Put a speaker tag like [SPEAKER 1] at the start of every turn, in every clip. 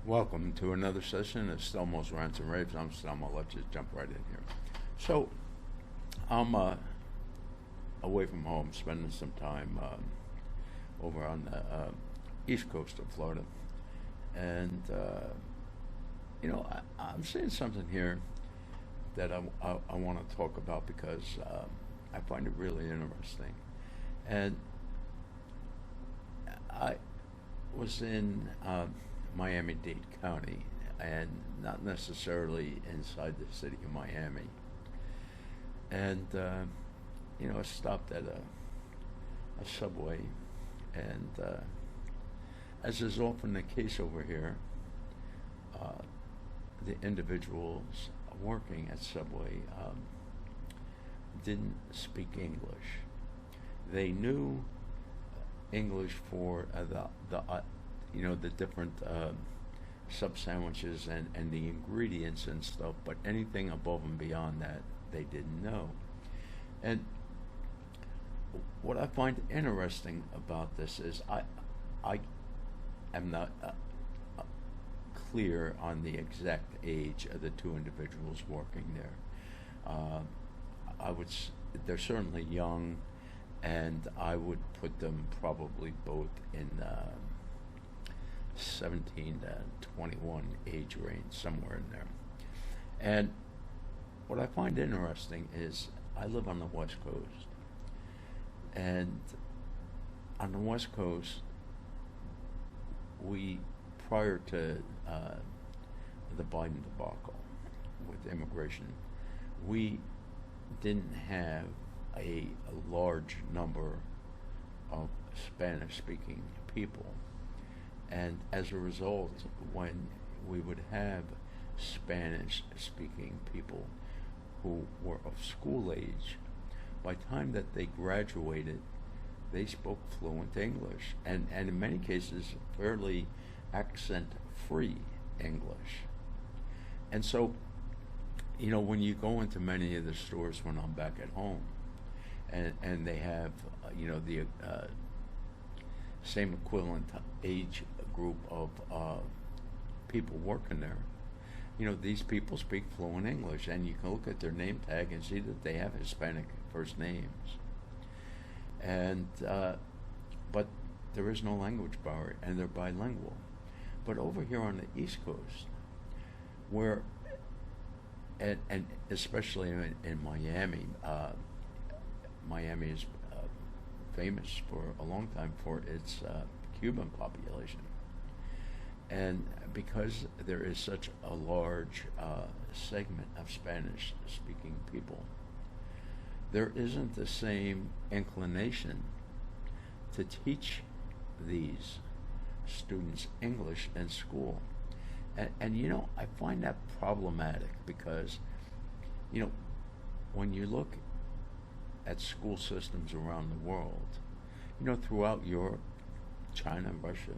[SPEAKER 1] Welcome to another session of Stelmo's Rants and Raves. I'm Stelmo. Let's just jump right in here. So, I'm away from home, spending some time over on the east coast of Florida. And, I'm seeing something here that I want to talk about because I find it really interesting. And I was in Miami-Dade County, and not necessarily inside the city of Miami. And I stopped at a subway, and as is often the case over here, uh, the individuals working at Subway didn't speak English. They knew English for the different sub sandwiches and the ingredients and stuff, but anything above and beyond that they didn't know. And what I find interesting about this is I am not clear on the exact age of the two individuals working there. Uh, they're certainly young, and I would put them probably both in 17 to 21 age range, somewhere in there. And what I find interesting is I live on the West Coast, and on the West Coast, we, prior to the Biden debacle with immigration, we didn't have a large number of Spanish speaking people. And as a result, when we would have Spanish speaking people who were of school age, by the time that they graduated, they spoke fluent English, and in many cases, fairly accent free English. And so, when you go into many of the stores when I'm back at home, and they have, the same equivalent age group of people working there, these people speak fluent English, and you can look at their name tag and see that they have Hispanic first names. And but there is no language barrier, and they're bilingual. But over here on the East Coast, where and especially in Miami, Miami is famous for a long time for its Cuban population. And because there is such a large segment of Spanish speaking people, there isn't the same inclination to teach these students English in school. And I find that problematic because, when you look at school systems around the world, throughout Europe, China, and Russia,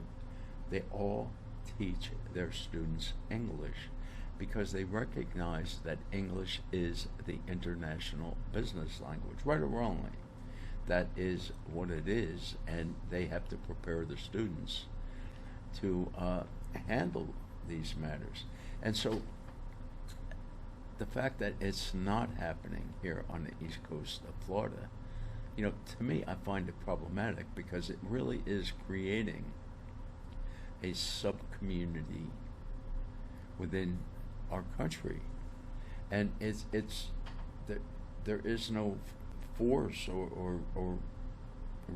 [SPEAKER 1] they all teach their students English because they recognize that English is the international business language, right or wrongly. That is what it is, and they have to prepare the students to handle these matters. And so the fact that it's not happening here on the East Coast of Florida, to me, I find it problematic because it really is creating a sub-community within our country. And it's there is no force or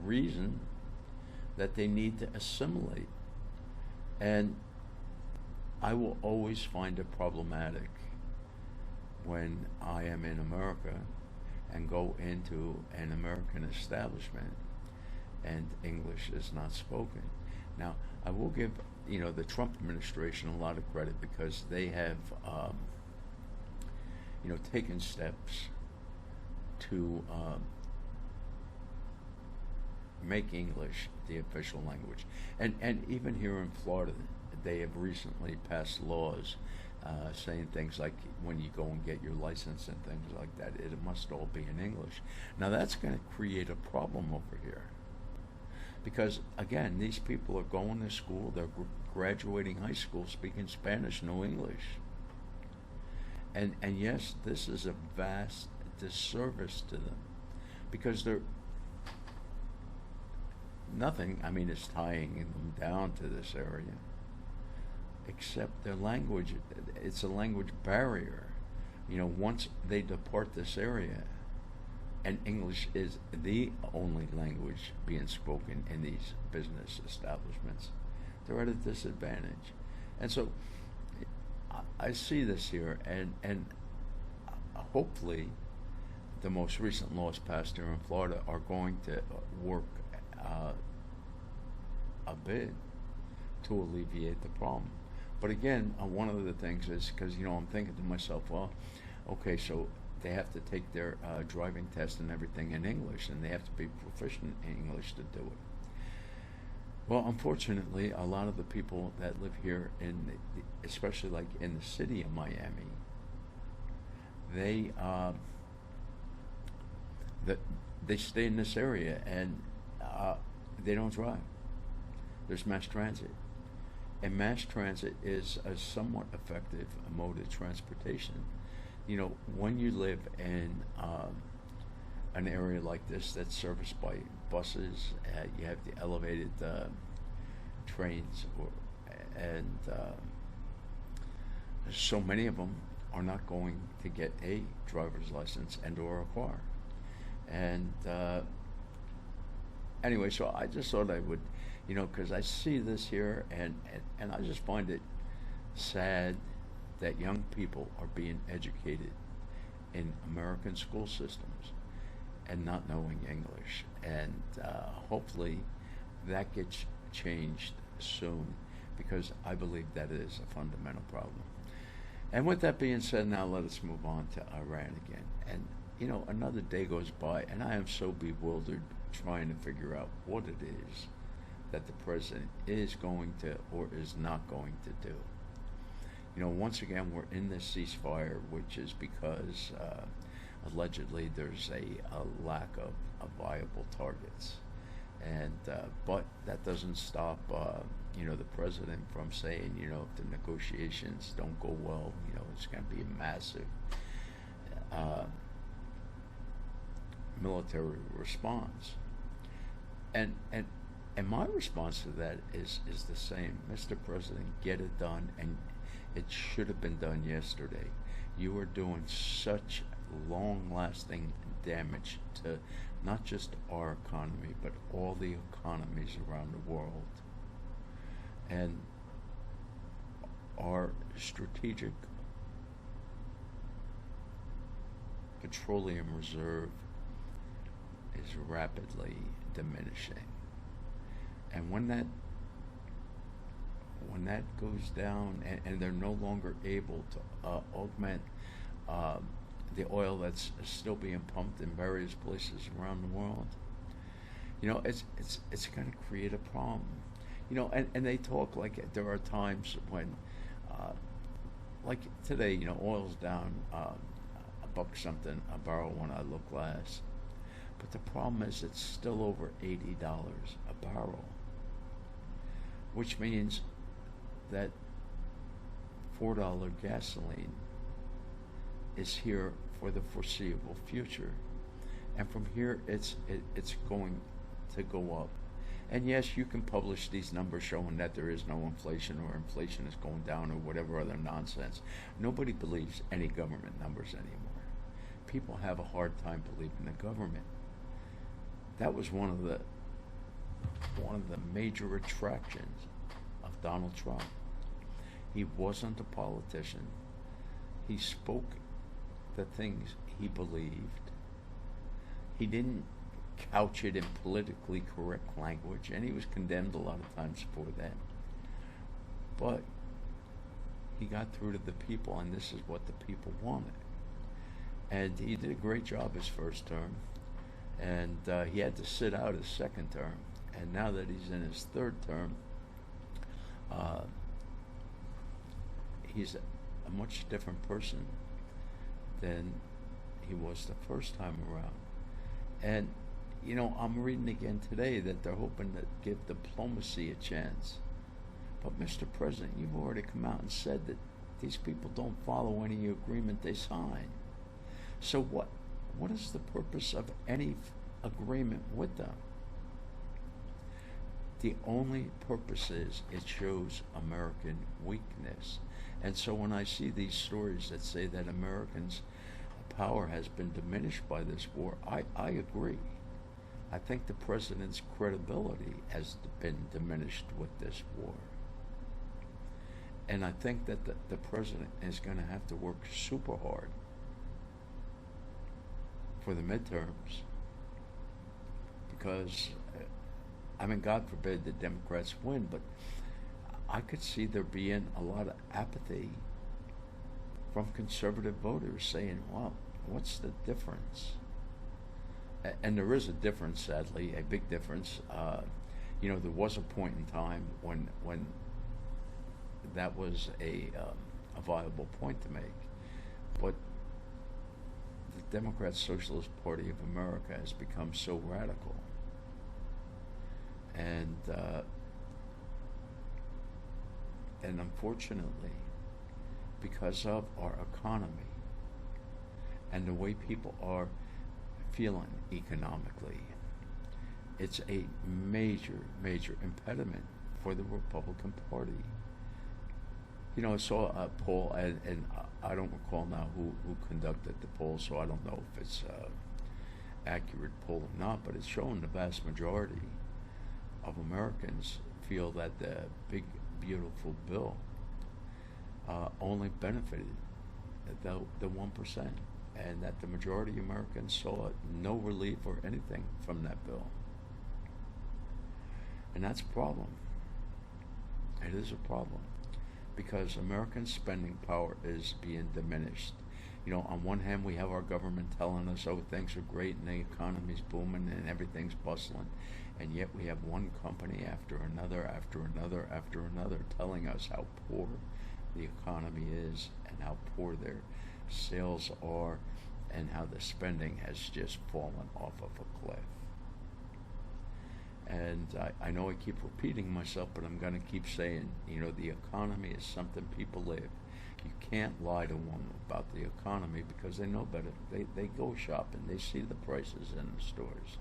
[SPEAKER 1] reason that they need to assimilate. And I will always find it problematic when I am in America and go into an American establishment and English is not spoken. Now, I will give the Trump administration a lot of credit because they have taken steps to make English the official language, and even here in Florida, they have recently passed laws saying things like when you go and get your license and things like that, it must all be in English. Now that's going to create a problem over here. Because again, these people are going to school, they're graduating high school speaking Spanish, no English. And yes, this is a vast disservice to them because they're nothing, I mean, is tying them down to this area except their language. It's a language barrier. You know, once they depart this area, and English is the only language being spoken in these business establishments, they're at a disadvantage. And so I see this here, and hopefully the most recent laws passed here in Florida are going to work a bit to alleviate the problem. But again, one of the things is because, you know, I'm thinking to myself, well, okay, so they have to take their driving test and everything in English, and they have to be proficient in English to do it. Well, unfortunately, a lot of the people that live here, especially like in the city of Miami, they stay in this area and they don't drive. There's mass transit. And mass transit is a somewhat effective mode of transportation. You know, when you live in an area like this that's serviced by buses, you have the elevated trains, and so many of them are not going to get a driver's license and or a car. And anyway, so I just thought I would, you know, because I see this here, and I just find it sad that young people are being educated in American school systems and not knowing English. And hopefully that gets changed soon, because I believe that is a fundamental problem. And with that being said, now let us move on to Iran again. And, you know, another day goes by, and I am so bewildered trying to figure out what it is that the president is going to or is not going to do. You know, once again, we're in this ceasefire, which is because allegedly there's a lack of viable targets. And but that doesn't stop, you know, the president from saying, you know, if the negotiations don't go well, you know, it's going to be a massive military response. And my response to that is the same. Mr. President, get it done, and it should have been done yesterday. You are doing such long-lasting damage to not just our economy, but all the economies around the world. And our strategic petroleum reserve is rapidly diminishing. And when that goes down, and they're no longer able to augment the oil that's still being pumped in various places around the world, you know, it's going to create a problem. You know, and they talk like there are times when, like today, you know, oil's down a buck something a barrel when I look last. But the problem is it's still over $80 a barrel, which means that $4 gasoline is here for the foreseeable future. And from here, it's going to go up. And yes, you can publish these numbers showing that there is no inflation, or inflation is going down, or whatever other nonsense. Nobody believes any government numbers anymore. People have a hard time believing the government. That was one of the major attractions of Donald Trump. He wasn't a politician. He spoke the things he believed. He didn't couch it in politically correct language, and he was condemned a lot of times for that. But he got through to the people, and this is what the people wanted. And he did a great job his first term, and he had to sit out his second term. And now that he's in his third term, he's a much different person than he was the first time around. And I'm reading again today that they're hoping to give diplomacy a chance. But Mr. President, you've already come out and said that these people don't follow any agreement they sign. So what is the purpose of any agreement with them? The only purpose is it shows American weakness. And so when I see these stories that say that Americans' power has been diminished by this war, I agree. I think the president's credibility has been diminished with this war. And I think that the president is going to have to work super hard for the midterms because, God forbid the Democrats win, but I could see there being a lot of apathy from conservative voters saying, well, what's the difference? And there is a difference, sadly, a big difference. There was a point in time when that was a viable point to make. But the Democrat Socialist Party of America has become so radical. And unfortunately, because of our economy and the way people are feeling economically, it's a major, major impediment for the Republican Party. I saw a poll, and I don't recall now who conducted the poll, so I don't know if it's accurate poll or not, but it's showing the vast majority of Americans feel that the big, beautiful bill only benefited the 1%, and that the majority of Americans saw no relief or anything from that bill. And that's a problem. It is a problem because American spending power is being diminished. On one hand, we have our government telling us, oh, things are great and the economy's booming and everything's bustling. And yet we have one company after another, after another, after another telling us how poor the economy is and how poor their sales are and how the spending has just fallen off of a cliff. And I know I keep repeating myself, but I'm going to keep saying, the economy is something people live. You can't lie to them about the economy because they know better. They go shopping. They see the prices in the stores.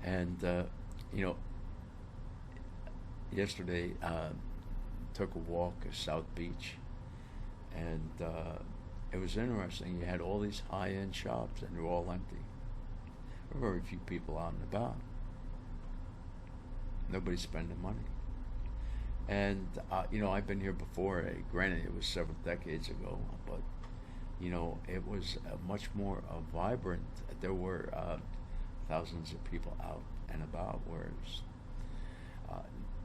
[SPEAKER 1] And, yesterday took a walk at South Beach, and it was interesting. You had all these high-end shops, and they're all empty. There were very few people out and about. Nobody's spending money. And, I've been here before. Granted, it was several decades ago, but, it was much more vibrant. There were thousands of people out and about, whereas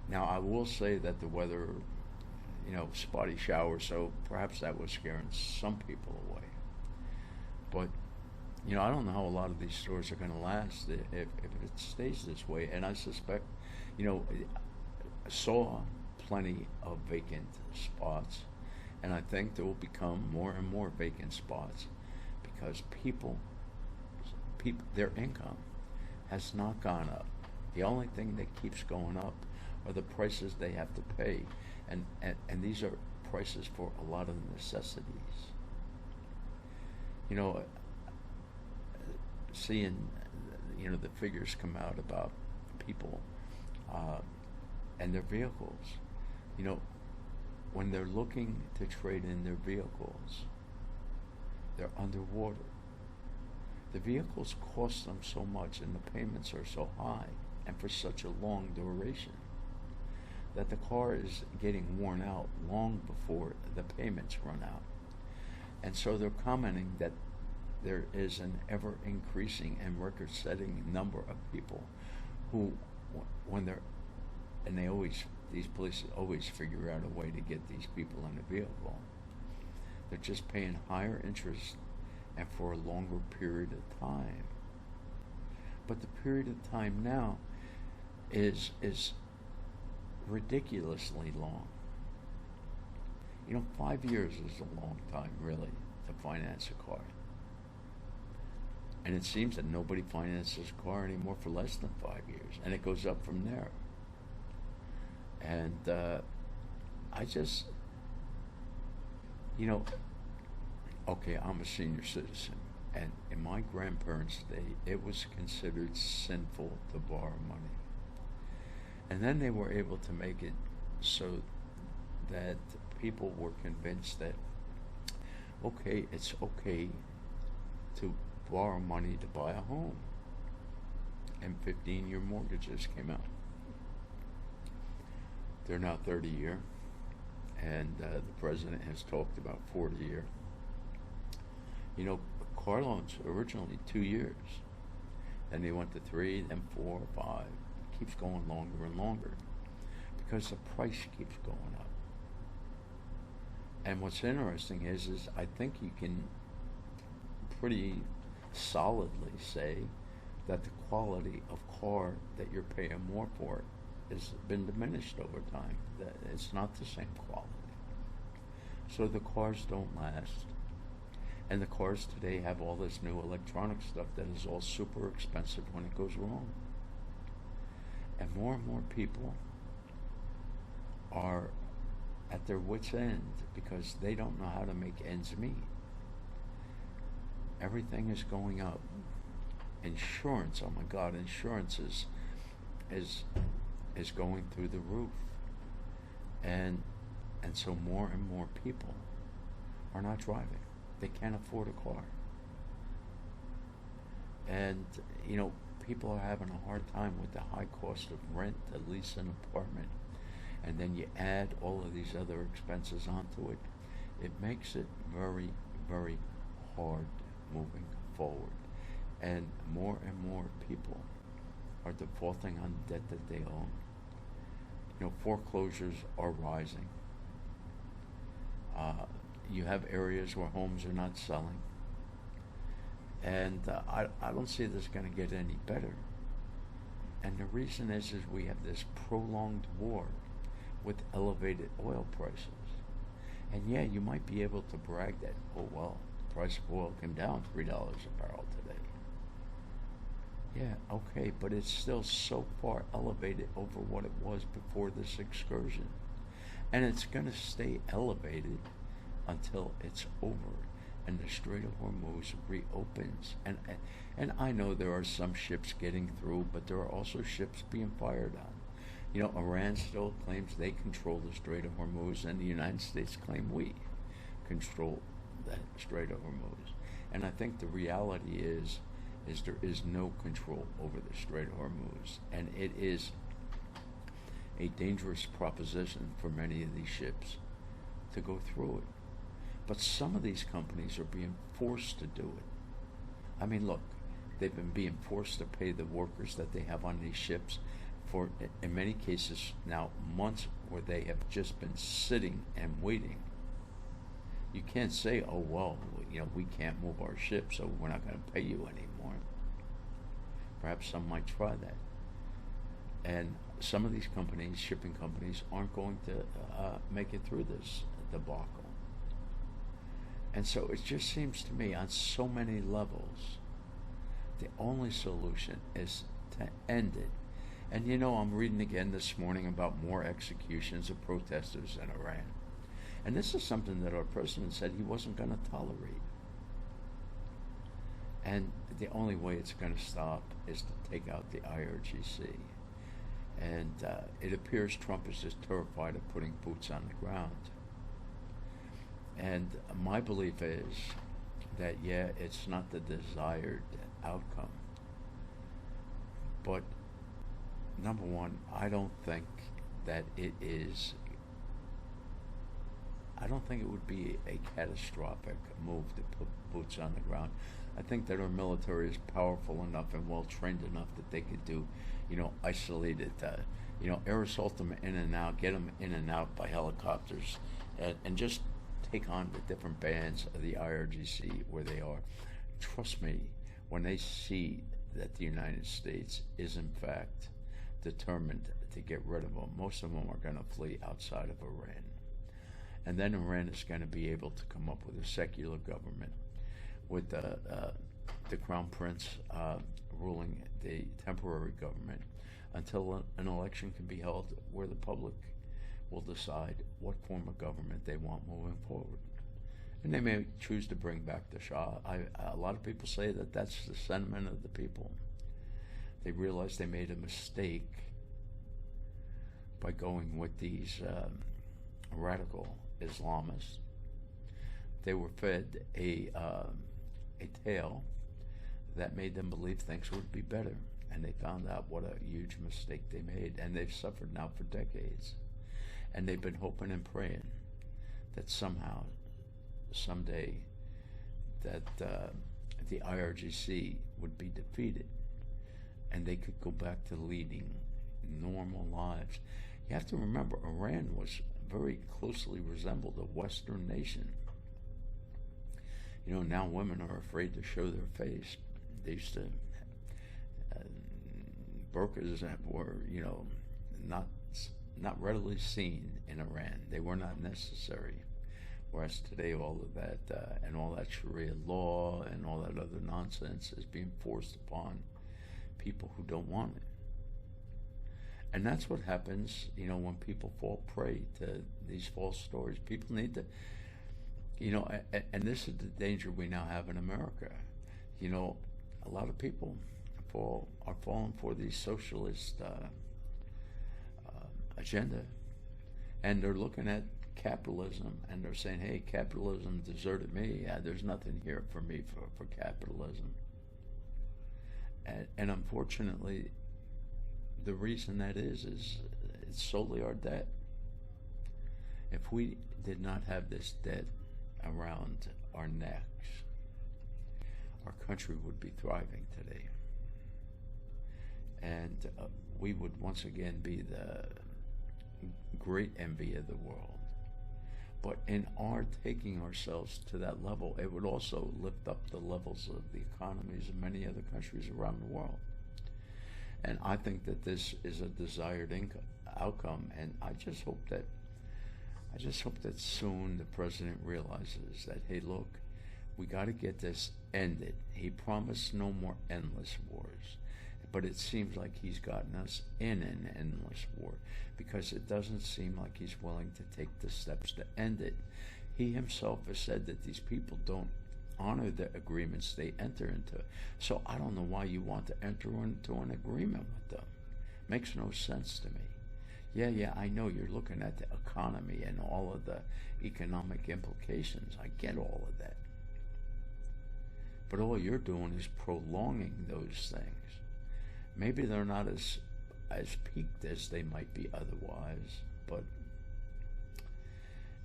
[SPEAKER 1] now I will say that the weather, spotty showers, so perhaps that was scaring some people away. But I don't know how a lot of these stores are going to last if it stays this way. And I suspect, I saw plenty of vacant spots, and I think there will become more and more vacant spots because people, their income has not gone up. The only thing that keeps going up are the prices they have to pay, and these are prices for a lot of necessities. Seeing the figures come out about people and their vehicles, when they're looking to trade in their vehicles, they're underwater. The vehicles cost them so much and the payments are so high and for such a long duration that the car is getting worn out long before the payments run out. And so they're commenting that there is an ever-increasing and record-setting number of people who, these police always figure out a way to get these people in a vehicle. They're just paying higher interest and for a longer period of time. But the period of time now is ridiculously long. 5 years is a long time, really, to finance a car. And it seems that nobody finances a car anymore for less than 5 years, and it goes up from there. And I just, you know, okay, I'm a senior citizen, and in my grandparents' day, it was considered sinful to borrow money. And then they were able to make it so that people were convinced that, okay, it's okay to borrow money to buy a home. And 15-year mortgages came out. They're now 30-year, and the president has talked about 40-year. You know, car loans originally 2 years. Then they went to 3, then 4, 5. It keeps going longer and longer because the price keeps going up. And what's interesting is I think you can pretty solidly say that the quality of car that you're paying more for has been diminished over time. That it's not the same quality. So the cars don't last. And the cars today have all this new electronic stuff that is all super expensive when it goes wrong. And more people are at their wits' end because they don't know how to make ends meet. Everything is going up. Insurance, oh my God, insurance is going through the roof. And so more and more people are not driving. They can't afford a car. And, you know, people are having a hard time with the high cost of rent to lease an apartment. And then you add all of these other expenses onto it. It makes it very, very hard moving forward. And more people are defaulting on debt that they own. You know, foreclosures are rising. You have areas where homes are not selling. And I don't see this going to get any better. And the reason is we have this prolonged war with elevated oil prices. And yeah, you might be able to brag that, oh well, the price of oil came down $3 a barrel today. Yeah, okay, but it's still so far elevated over what it was before this excursion. And it's going to stay elevated until it's over and the Strait of Hormuz reopens. And I know there are some ships getting through, but there are also ships being fired on. You know, Iran still claims they control the Strait of Hormuz, and the United States claim we control that Strait of Hormuz. And I think the reality is there is no control over the Strait of Hormuz, and it is a dangerous proposition for many of these ships to go through it. But some of these companies are being forced to do it. I mean, look, they've been being forced to pay the workers that they have on these ships for, in many cases now, months where they have just been sitting and waiting. You can't say, oh, well, you know, we can't move our ship, so we're not going to pay you anymore. Perhaps some might try that. And some of these companies, shipping companies, aren't going to make it through this debacle. And so it just seems to me on so many levels, the only solution is to end it. And you know, I'm reading again this morning about more executions of protesters in Iran. And this is something that our president said he wasn't going to tolerate. And the only way it's going to stop is to take out the IRGC. And it appears Trump is just terrified of putting boots on the ground. And my belief is that, yeah, it's not the desired outcome. But, number one, I don't think that it is, I don't think it would be a catastrophic move to put boots on the ground. I think that our military is powerful enough and well-trained enough that they could do, you know, isolated, air assault them in and out, get them in and out by helicopters, and just take on the different bands of the IRGC where they are. Trust me, when they see that the United States is in fact determined to get rid of them, most of them are going to flee outside of Iran. And then Iran is going to be able to come up with a secular government with the Crown Prince ruling the temporary government until an election can be held where the public will decide what form of government they want moving forward. And they may choose to bring back the Shah. A lot of people say that that's the sentiment of the people. They realize they made a mistake by going with these radical Islamists. They were fed a tale that made them believe things would be better, and they found out what a huge mistake they made, and they've suffered now for decades. And they've been hoping and praying that somehow, someday, that the IRGC would be defeated and they could go back to leading normal lives. You have to remember, Iran was very closely resembled a Western nation. You know, now women are afraid to show their face. They used to, burqas were, you know, not readily seen in Iran. They were not necessary. Whereas today, all of that and all that Sharia law and all that other nonsense is being forced upon people who don't want it. And that's what happens, you know, when people fall prey to these false stories. People need to, you know, and this is the danger we now have in America. You know, a lot of people are falling for these socialist agenda, and they're looking at capitalism and they're saying, hey, capitalism deserted me. There's nothing here for me for capitalism. And unfortunately, the reason that is it's solely our debt. If we did not have this debt around our necks, our country would be thriving today. And we would once again be the great envy of the world. But in our taking ourselves to that level, it would also lift up the levels of the economies of many other countries around the world. And I think that this is a desired outcome, and I just hope that soon the president realizes that, hey, look, we got to get this ended. He promised no more endless wars, but it seems like he's gotten us in an endless war because it doesn't seem like he's willing to take the steps to end it. He himself has said that these people don't honor the agreements they enter into. So I don't know why you want to enter into an agreement with them. Makes no sense to me. Yeah, I know you're looking at the economy and all of the economic implications. I get all of that. But all you're doing is prolonging those things. Maybe they're not as peaked as they might be otherwise, but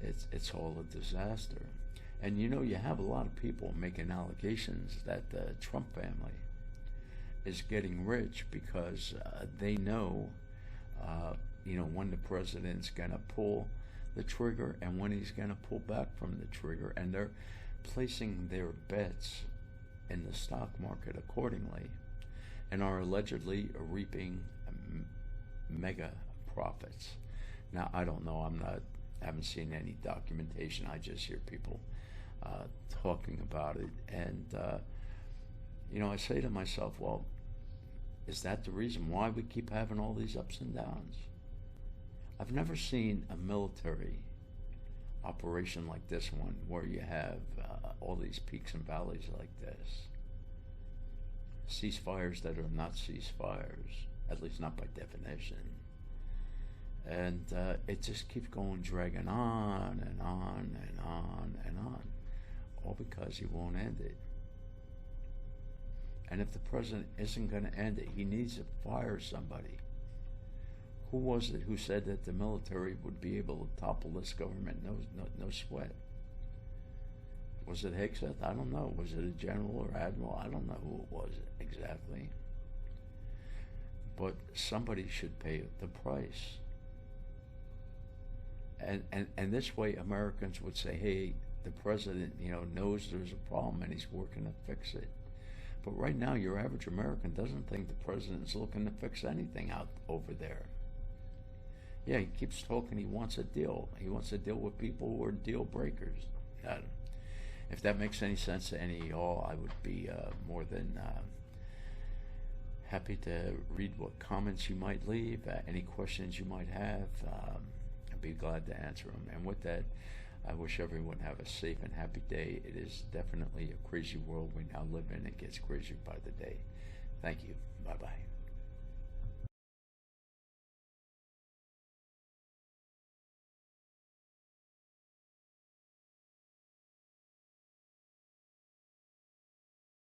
[SPEAKER 1] it's all a disaster. And you know, you have a lot of people making allegations that the Trump family is getting rich because they know, when the president's going to pull the trigger and when he's going to pull back from the trigger, and they're placing their bets in the stock market accordingly, and are allegedly reaping mega profits. Now, I don't know. I haven't seen any documentation. I just hear people talking about it, and I say to myself, well, is that the reason why we keep having all these ups and downs? I've never seen a military operation like this one where you have all these peaks and valleys like this. Ceasefires that are not ceasefires, at least not by definition. And it just keeps dragging on and on and on and on, all because he won't end it. And if the president isn't going to end it, he needs to fire somebody. Who was it who said that the military would be able to topple this government? No sweat. Was it Hickseth? I don't know. Was it a general or admiral? I don't know who it was exactly. But somebody should pay the price. And this way Americans would say, hey, the president, knows there's a problem and he's working to fix it. But right now, your average American doesn't think the president's looking to fix anything out over there. Yeah, he keeps talking he wants a deal. He wants to deal with people who are deal breakers. If that makes any sense to any of y'all, I would be more than happy to read what comments you might leave, any questions you might have. I'd be glad to answer them. And with that, I wish everyone have a safe and happy day. It is definitely a crazy world we now live in. It gets crazier by the day. Thank you. Bye-bye.